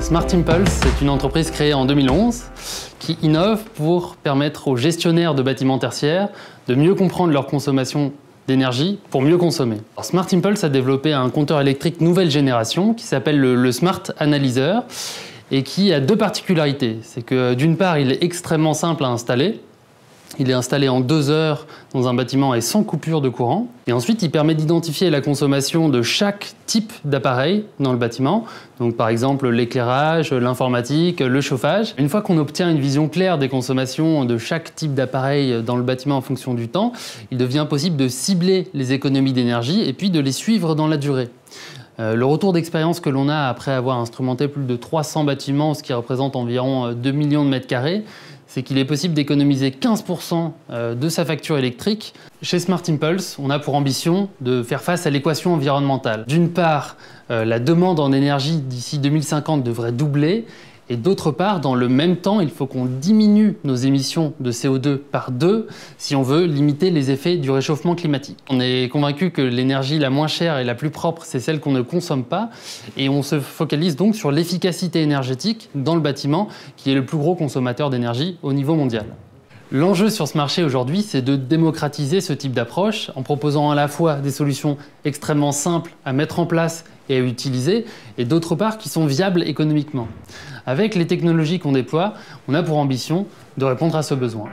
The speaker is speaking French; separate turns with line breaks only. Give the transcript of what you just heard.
Smart Impulse, c'est une entreprise créée en 2011 qui innove pour permettre aux gestionnaires de bâtiments tertiaires de mieux comprendre leur consommation d'énergie pour mieux consommer. Alors, Smart Impulse a développé un compteur électrique nouvelle génération qui s'appelle le Smart Analyzer et qui a deux particularités. C'est que d'une part, il est extrêmement simple à installer. Il est installé en 2 heures dans un bâtiment et sans coupure de courant. Et ensuite, il permet d'identifier la consommation de chaque type d'appareil dans le bâtiment. Donc par exemple l'éclairage, l'informatique, le chauffage. Une fois qu'on obtient une vision claire des consommations de chaque type d'appareil dans le bâtiment en fonction du temps, il devient possible de cibler les économies d'énergie et puis de les suivre dans la durée. Le retour d'expérience que l'on a après avoir instrumenté plus de 300 bâtiments, ce qui représente environ 2 millions de mètres carrés, c'est qu'il est possible d'économiser 15% de sa facture électrique. Chez Smart Impulse, on a pour ambition de faire face à l'équation environnementale. D'une part, la demande en énergie d'ici 2050 devrait doubler, et d'autre part, dans le même temps, il faut qu'on diminue nos émissions de CO2 par 2 si on veut limiter les effets du réchauffement climatique. On est convaincu que l'énergie la moins chère et la plus propre, c'est celle qu'on ne consomme pas, et on se focalise donc sur l'efficacité énergétique dans le bâtiment, qui est le plus gros consommateur d'énergie au niveau mondial. L'enjeu sur ce marché aujourd'hui, c'est de démocratiser ce type d'approche en proposant à la fois des solutions extrêmement simples à mettre en place et à utiliser, et d'autre part qui sont viables économiquement. Avec les technologies qu'on déploie, on a pour ambition de répondre à ce besoin.